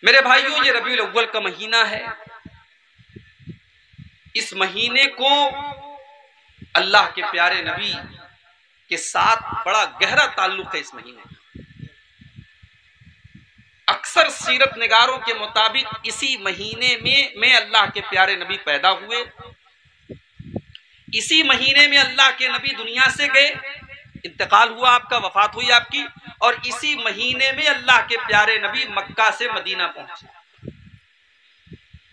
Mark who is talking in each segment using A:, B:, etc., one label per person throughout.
A: मेरे भाइयों, ये रबीउल अव्वल का महीना है। इस महीने को अल्लाह के प्यारे नबी के साथ बड़ा गहरा ताल्लुक है। इस महीने का अक्सर सीरत निगारों के मुताबिक इसी महीने में अल्लाह के प्यारे नबी पैदा हुए, इसी महीने में अल्लाह के नबी दुनिया से गए, इंतकाल हुआ आपका, वफात हुई आपकी, और इसी महीने में अल्लाह के प्यारे नबी मक्का से मदीना पहुंचे।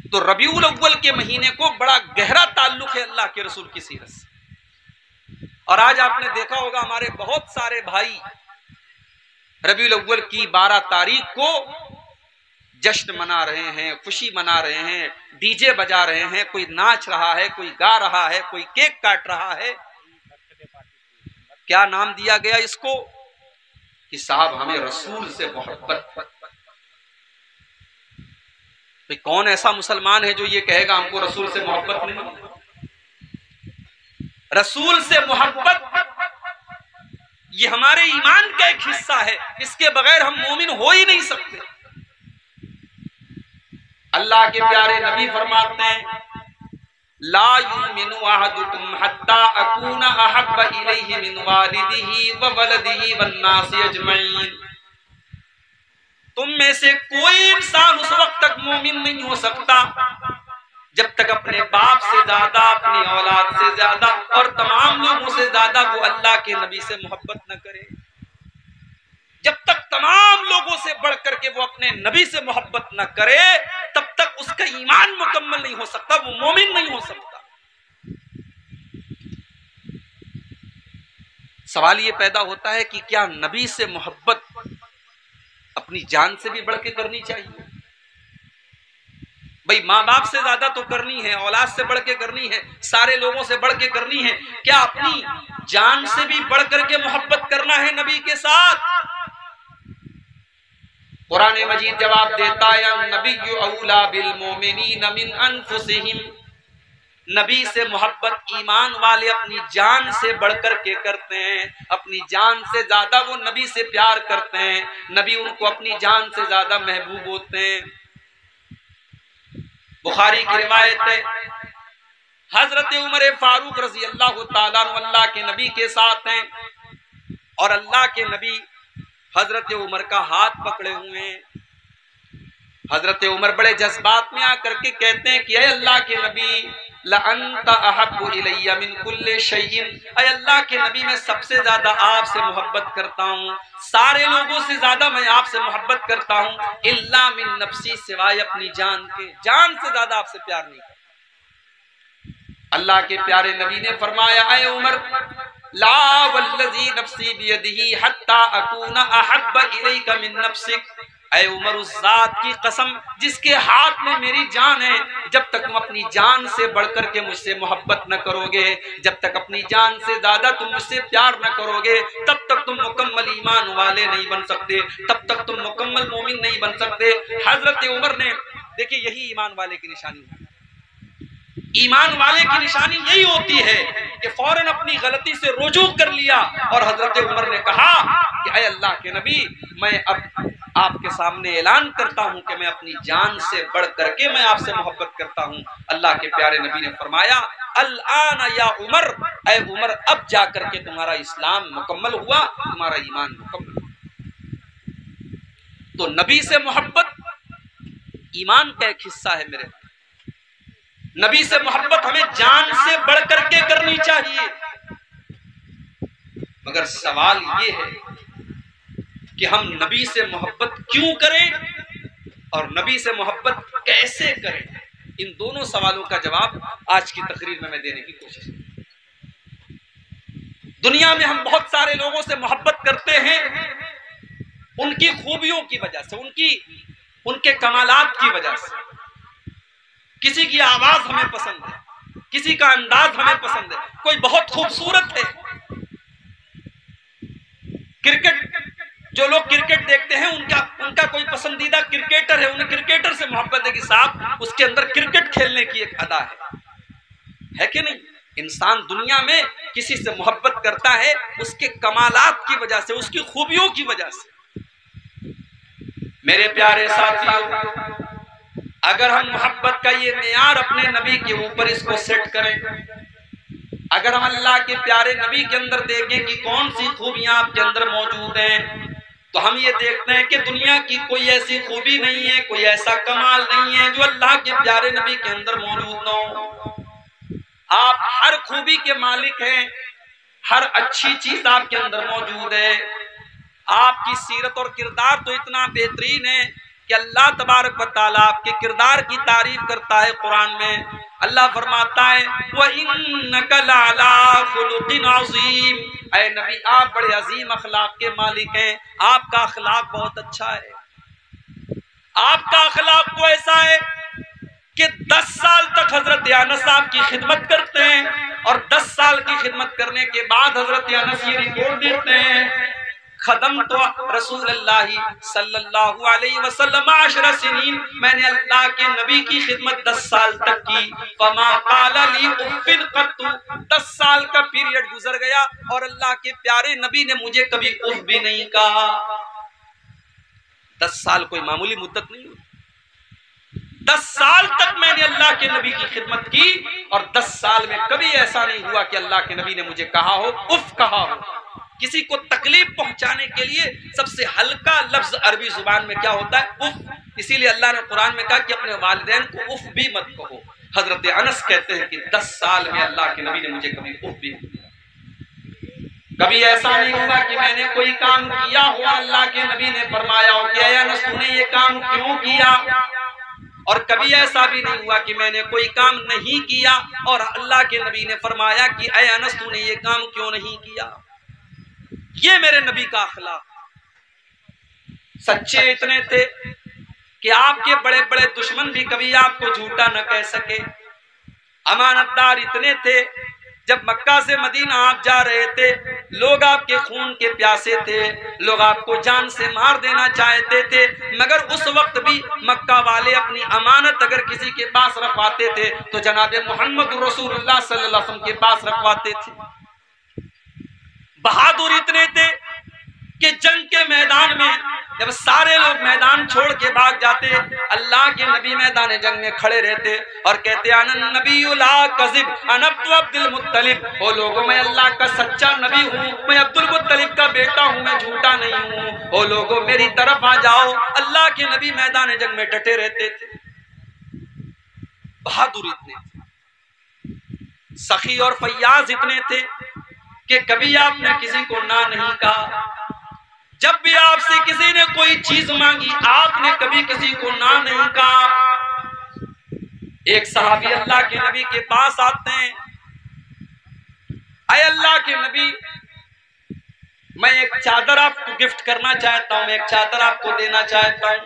A: तो रबीउल अव्वल के महीने को बड़ा गहरा ताल्लुक है अल्लाह के रसूल की सीरत से। और आज आपने देखा होगा हमारे बहुत सारे भाई रबीउल अव्वल की 12 तारीख को जश्न मना रहे हैं, खुशी मना रहे हैं, डीजे बजा रहे हैं, कोई नाच रहा है, कोई गा रहा है, कोई केक काट रहा है। क्या नाम दिया गया इसको कि साहब हमें रसूल से मोहब्बत। तो कौन ऐसा मुसलमान है जो ये कहेगा हमको रसूल से मोहब्बत नहीं? रसूल से मोहब्बत ये हमारे ईमान का एक हिस्सा है, इसके बगैर हम मोमिन हो ही नहीं सकते। अल्लाह के प्यारे नबी फरमाते हैं, ला युमिनु अहदुकुम हत्ता अकूना अहब्बा इलैहि मिन वालिदिही व वलदिही वन्नासि अजमईन। तुम में से कोई इंसान उस वक्त तक मोमिन नहीं हो सकता जब तक अपने बाप से ज्यादा, अपनी औलाद से ज्यादा और तमाम लोगों से ज्यादा वो अल्लाह के नबी से मोहब्बत न करे। जब तक तमाम लोगों से बढ़कर के वो अपने नबी से मोहब्बत न करे, तब तक उसका ईमान मुकम्मल नहीं हो सकता, वो मोमिन नहीं हो सकता। सवाल ये पैदा होता है कि क्या नबी से मोहब्बत अपनी जान से भी बढ़ के करनी चाहिए? भाई माँ बाप से ज्यादा तो करनी है, औलाद से बढ़ के करनी है, सारे लोगों से बढ़ के करनी है। क्या अपनी जान से भी बढ़ करके मोहब्बत करना है नबी के साथ? कुरान मजीद जवाब देता है, नबिय्यु औला बिल मोमिनीन मिन अनफुसिहिम। नबी से मोहब्बत ईमान वाले अपनी जान से बढ़कर के करते हैं, अपनी जान से ज्यादा वो नबी से प्यार करते हैं, नबी उनको अपनी जान से ज्यादा महबूब होते हैं। बुखारी की रिवायत है, हजरत उमर फारूक रजी अल्लाह ताला अन्हु अल्लाह के नबी के साथ हैं और अल्लाह के नबी हजरत उमर का हाथ पकड़े हुए हैं। हजरत उमर बड़े जज्बात में आकर के कहते हैं कि ऐ अल्लाह के नबी, लअन्ता अहब्बु इलैया मिन कुल्li शैइन। ऐ अल्लाह के नबी, मैं सबसे ज्यादा आपसे मोहब्बत करता हूँ, सारे लोगों से ज्यादा मैं आपसे मोहब्बत करता हूँ, इल्ला मिन नफ्सी, सिवाय अपनी जान के। जान से ज्यादा आपसे प्यार नहीं करता। अल्लाह के प्यारे नबी ने फरमाया, ऐ उमर, ला वल्लज़ी नफ्सी बियदिही हत्ता अकूना अहब्बा इलैका मिन नफ्सिक। ऐ उमर, उस जात की कसम जिसके हाथ में मेरी जान है, जब तक तुम अपनी जान से बढ़कर के मुझसे मोहब्बत न करोगे, जब तक अपनी जान से ज्यादा तुम मुझसे प्यार न करोगे, तब तक तुम मुकम्मल ईमान वाले नहीं बन सकते, तब तक तुम मुकम्मल मोमिन नहीं बन सकते। हजरत उमर ने, देखिए यही ईमान वाले की निशानी है। ईमान वाले की निशानी यही होती है कि फौरन अपनी गलती से रुजू कर लिया और हजरत उमर ने कहा कि ऐ अल्लाह के नबी, मैं अब आपके सामने ऐलान करता हूं कि मैं अपनी जान से बढ़ करके मैं आपसे मोहब्बत करता हूं। अल्लाह के प्यारे नबी ने फरमाया, अल आना या उमर, ऐ उमर, अब जाकर के तुम्हारा इस्लाम मुकम्मल हुआ, तुम्हारा ईमान मुकम्मल हुआ। तो नबी से मोहब्बत ईमान का एक हिस्सा है मेरे। नबी से मोहब्बत हमें जान से बढ़ करके करनी चाहिए। मगर सवाल ये है कि हम नबी से मोहब्बत क्यों करें और नबी से मोहब्बत कैसे करें? इन दोनों सवालों का जवाब आज की तकरीर में मैं देने की कोशिश करूंगा। दुनिया में हम बहुत सारे लोगों से मोहब्बत करते हैं उनकी खूबियों की वजह से, उनके कमालात की वजह से। किसी की आवाज हमें पसंद है, किसी का अंदाज हमें पसंद है, कोई बहुत खूबसूरत है। क्रिकेट, जो लोग क्रिकेट देखते हैं उनका कोई पसंदीदा क्रिकेटर है, उन्हें क्रिकेटर से मोहब्बत है कि साहब उसके अंदर क्रिकेट खेलने की एक अदा है कि नहीं? इंसान दुनिया में किसी से मोहब्बत करता है उसके कमालात की वजह से, उसकी खूबियों की वजह से। मेरे प्यारे साथियों, अगर हम मोहब्बत का ये मेयार अपने नबी के ऊपर इसको सेट करें, अगर हम अल्लाह के प्यारे नबी के अंदर देखें कि कौन सी खूबियां आपके अंदर मौजूद हैं, तो हम ये देखते हैं कि दुनिया की कोई ऐसी खूबी नहीं है, कोई ऐसा कमाल नहीं है जो अल्लाह के प्यारे नबी के अंदर मौजूद न हो। आप हर खूबी के मालिक हैं, हर अच्छी चीज आपके अंदर मौजूद है। आपकी सीरत और किरदार तो इतना बेहतरीन है कि अल्लाह तबारक व तआला आपके किरदार की तारीफ करता है। कुरान में अल्लाह फरमाता है व इन्नका लअला खुलुकिन अज़ीम, ऐ नबी आप बड़े अजीम अखलाक के मालिक हैं, आपका अखलाक बहुत अच्छा है। आपका अखलाक तो ऐसा है कि 10 साल तक हजरत अनस आपकी खिदमत करते हैं और 10 साल की खिदमत करने के बाद हजरत अनस ये रिपोर्ट देते हैं खदम तो रसूलुल्लाह सल्लल्लाहु अलैहि वसल्लम 10 सिनीन, मैंने अल्लाह के नबी की खिदमत 10 साल तक की। फमा काला ली उफ़िन क़त्तु, 10 साल का पीरियड गुजर गया और अल्लाह के प्यारे नबी ने मुझे कभी उफ़ भी नहीं कहा। 10 साल कोई मामूली मुद्दत नहीं हुई। 10 साल तक मैंने अल्लाह के नबी की खिदमत की और 10 साल में कभी ऐसा नहीं हुआ कि अल्लाह के नबी ने मुझे कहा हो, उफ़ कहा हो। किसी को तकलीफ पहुंचाने के लिए सबसे हल्का लफ्ज अरबी जुबान में क्या होता है? उफ। इसीलिए अल्लाह ने कुरान में कहा कि अपने वालिदैन को उफ भी मत कहो। हजरत अनस कहते हैं कि 10 साल में अल्लाह के नबी ने मुझे कभी उफ भी नहीं किया। कभी ऐसा नहीं हुआ कि मैंने कोई काम किया हो, अल्लाह के नबी ने फरमाया हो कि अनस तूने ये काम क्यों किया, और कभी ऐसा भी नहीं हुआ कि मैंने कोई काम नहीं किया और अल्लाह के नबी ने फरमाया कि ऐ अनस तूने ये काम क्यों नहीं किया। ये मेरे नबी का अखलाक। सच्चे इतने थे कि आपके बड़े बड़े दुश्मन भी कभी आपको झूठा न कह सके। अमानतदार इतने थे, जब मक्का से मदीना आप जा रहे थे, लोग आपके खून के प्यासे थे, लोग आपको जान से मार देना चाहते थे, मगर उस वक्त भी मक्का वाले अपनी अमानत अगर किसी के पास रखवाते थे तो जनाब मोहम्मद रसूलुल्लाह सल्लल्लाहु अलैहि वसल्लम के पास रखवाते थे। बहादुर इतने थे कि जंग के मैदान में जब सारे लोग मैदान छोड़ के भाग जाते, अल्लाह के नबी मैदान जंग में खड़े रहते और कहते अनन नबी ला कज़िब अना अब्दुल मुत्तलिब, ओ लोगों मैं अल्लाह का सच्चा नबी हूँ, मैं अब्दुल मुत्तलिब का बेटा हूँ, मैं झूठा नहीं हूँ, ओ लोगों मेरी तरफ आ जाओ। अल्लाह के नबी मैदान जंग में डटे रहते थे। बहादुर इतने थे, सखी और फैयाज इतने थे कि कभी आपने किसी को ना नहीं कहा। जब भी आपसे किसी ने कोई चीज मांगी आपने कभी किसी को ना नहीं कहा। एक सहाबी अल्लाह के नबी के पास आते हैं, अय अल्लाह के नबी मैं एक चादर आपको गिफ्ट करना चाहता हूं, मैं एक चादर आपको देना चाहता हूं।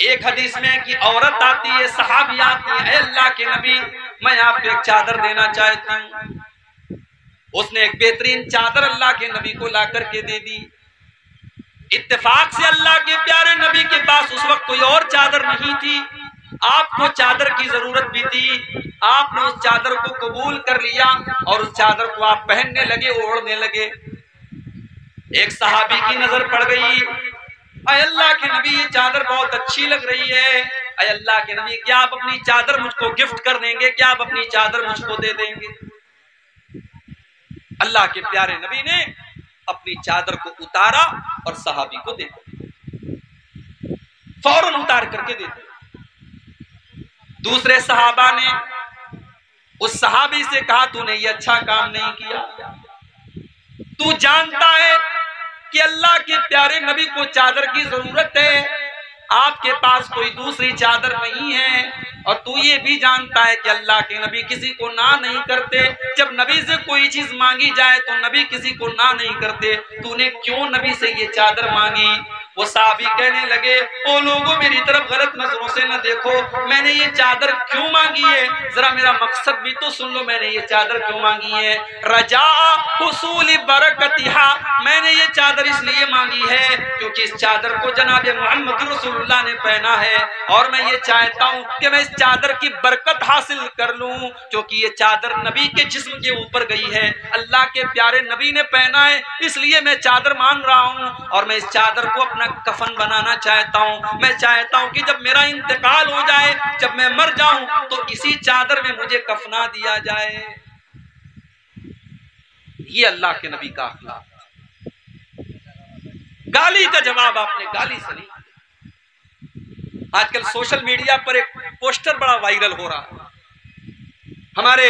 A: एक हदीस में कि औरत आती है, सहाबी आती है, अय अल्लाह के नबी मैं आपको एक चादर देना चाहती हूं। उसने एक बेहतरीन चादर अल्लाह के नबी को ला करके दे दी। इत्तेफाक से अल्लाह के प्यारे नबी के पास उस वक्त कोई और चादर नहीं थी, आपको चादर की जरूरत भी थी। आपने उस चादर को कबूल कर लिया और उस चादर को आप पहनने लगे, ओढ़ने लगे। एक सहाबी की नजर पड़ गई, अय अल्लाह के नबी ये चादर बहुत अच्छी लग रही है, अय अल्लाह के नबी क्या आप अपनी चादर मुझको गिफ्ट कर देंगे, क्या आप अपनी चादर मुझको दे देंगे। अल्लाह के प्यारे नबी ने अपनी चादर को उतारा और सहाबी को दे दिया, फौरन उतार करके दे दिया। दूसरे सहाबा ने उस सहाबी से कहा तूने ये अच्छा काम नहीं किया, तू जानता है कि अल्लाह के प्यारे नबी को चादर की जरूरत है, आपके पास कोई दूसरी चादर नहीं है, और तू ये भी जानता है कि अल्लाह के नबी किसी को ना नहीं करते। जब नबी से कोई चीज मांगी जाए तो नबी किसी को ना नहीं करते, तूने क्यों नबी से ये चादर मांगी। वो साहबी कहने लगे ओ लोगों मेरी तरफ गलत नजरों से न देखो, मैंने ये चादर क्यों मांगी है, जरा मेरा मकसद भी तो सुन लो, मैंने ये चादर क्यों मांगी है। रजा हुसूल बरकतिहा, मैंने ये चादर इसलिए मांगी है क्योंकि इस चादर को जनाब मोहम्मद रसूलुल्लाह ने पहना है और मैं ये चाहता हूँ कि मैं इस चादर की बरकत हासिल कर लूं, क्योंकि ये चादर नबी के जिस्म के ऊपर गई है, अल्लाह के प्यारे नबी ने पहना है, इसलिए मैं चादर मांग रहा हूँ और मैं इस चादर को अपना अपना कफन बनाना चाहता हूँ। मैं चाहता हूँ कि जब मेरा इंतकाल हो जाए, जब मैं मर जाऊं, तो इसी चादर में मुझे कफना दिया जाए। ये अल्लाह के नबी का अखलाक। गाली का जवाब आपने गाली से नहीं। आजकल सोशल मीडिया पर एक पोस्टर बड़ा वायरल हो रहा है। हमारे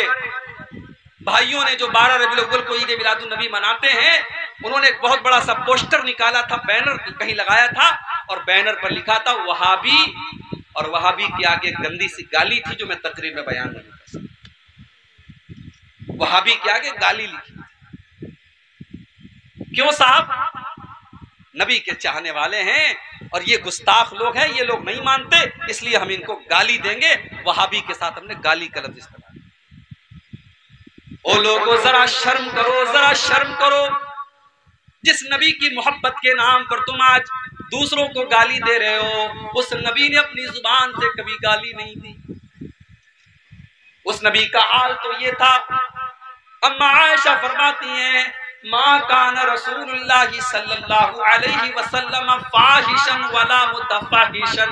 A: भाइयों ने जो 12 रबीउल अव्वल को ईद मिलादुन नबी मनाते हैं, उन्होंने एक बहुत बड़ा सा पोस्टर निकाला था, बैनर कहीं लगाया था, और बैनर पर लिखा था वहाबी, और वहाबी के आगे गंदी सी गाली थी जो मैं तकरीर में बयान नहीं कर सकता। वहाबी के आगे गाली लिखी। क्यों साहब? नबी के चाहने वाले हैं और ये गुस्ताख लोग हैं, ये लोग नहीं मानते, इसलिए हम इनको गाली देंगे। वहाबी के साथ हमने गाली का लफ्ज़ इस्तेमाल। ओ लोगों, जरा शर्म करो, जरा शर्म करो। जिस नबी की मोहब्बत के नाम पर तुम आज दूसरों को गाली दे रहे हो, उस नबी ने अपनी जुबान से कभी गाली नहीं दी। उस नबी का हाल तो ये था। अम्मा आयशा फरमाती हैं, मा कान रसूलुल्लाह सल्लल्लाहु अलैहि वसल्लम फाहिशन वला मुतफाहिशन।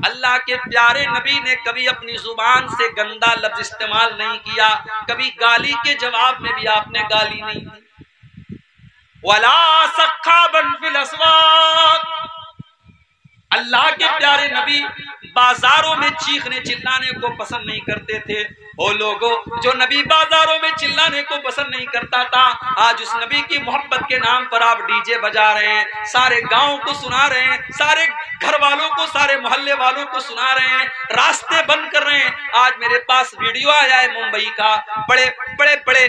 A: अल्लाह के प्यारे नबी ने कभी अपनी जुबान से गंदा लफ्ज इस्तेमाल नहीं किया, कभी गाली के जवाब में भी आपने गाली नहीं दी। वला सख्खाबन फिल अस्वाक। अल्लाह के प्यारे नबी बाजारों में चीखने चिल्लाने को पसंद नहीं करते थे। ओ लोगों, जो नबी बाजारों में चिल्लाने को पसंद नहीं करता था, आज उस नबी की मोहब्बत के नाम पर आप डीजे बजा रहे हैं, सारे गांव को सुना रहे हैं, सारे घर वालों को, सारे मोहल्ले वालों को सुना रहे हैं, रास्ते बंद कर रहे हैं। आज मेरे पास वीडियो आया है मुंबई का, बड़े बड़े बड़े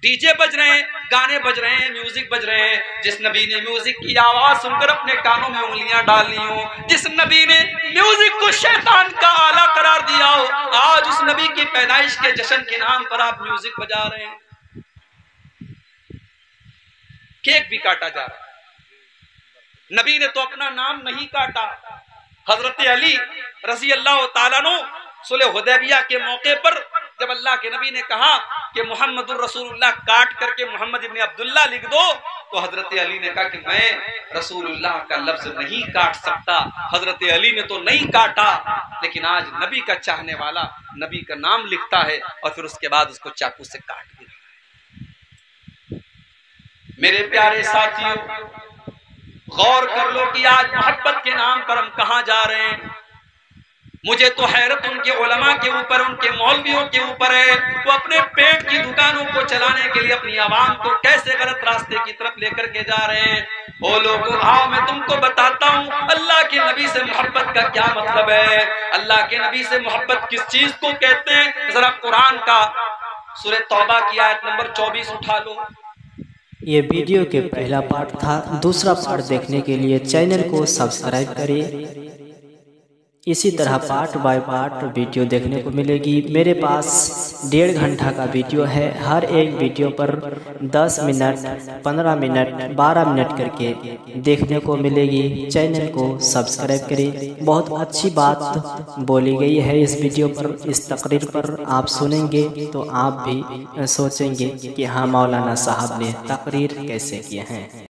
A: डीजे बज रहे हैं, गाने बज रहे हैं, म्यूजिक बज रहे हैं। जिस नबी ने म्यूजिक की आवाज सुनकर अपने कानों में उंगलियां डालनी हो, जिस नबी ने म्यूजिक को शैतान का आला करार दिया हो, आज उस नबी की पैदाइश के जश्न के नाम पर आप म्यूजिक बजा रहे हैं। केक भी काटा जा रहा है। नबी ने तो अपना नाम नहीं काटा। हजरत अली रज़ी अल्लाह ताला अन्हु सुलह हुदैबिया के मौके पर जब अल्लाह के नबी ने कहा कि मोहम्मदुर रसूलुल्लाह काट करके मोहम्मद इब्न अब्दुल्लाह लिख दो, तो हजरत अली ने कहा कि मैं रसूलुल्लाह का लफ्ज नहीं काट सकता। हजरत अली ने तो नहीं काटा, लेकिन आज नबी का चाहने वाला नबी का नाम लिखता है और फिर उसके बाद उसको चाकू से काट भी रहा है। मेरे प्यारे साथियों, गौर कर लो कि आज मोहब्बत के नाम पर हम कहां जा रहे हैं। मुझे तो हैरत उनके उलमा के ऊपर, उनके मौलवियों के ऊपर है। वो अपने पेट की दुकानों को चलाने के लिए अपनी आवाम को कैसे गलत रास्ते की तरफ लेकर के जा रहे हैं। ओ लोगों, आओ मैं तुमको बताता हूँ अल्लाह के नबी से मोहब्बत का क्या मतलब है। अल्लाह के नबी से मोहब्बत किस चीज को कहते हैं, जरा कुरान का सूरह तौबा की आयत नंबर 24 उठा लो।
B: ये वीडियो के पहला पार्ट था। दूसरा पार्ट देखने के लिए चैनल को सब्सक्राइब करिए। इसी तरह पार्ट बाय पार्ट वीडियो देखने को मिलेगी। मेरे पास 1.5 घंटा का वीडियो है। हर एक वीडियो पर 10 मिनट, 15 मिनट, 12 मिनट करके देखने को मिलेगी। चैनल को सब्सक्राइब करें। बहुत अच्छी बात बोली गई है इस वीडियो पर, इस तकरीर पर। आप सुनेंगे तो आप भी सोचेंगे कि हाँ, मौलाना साहब ने तकरीर कैसे किए हैं।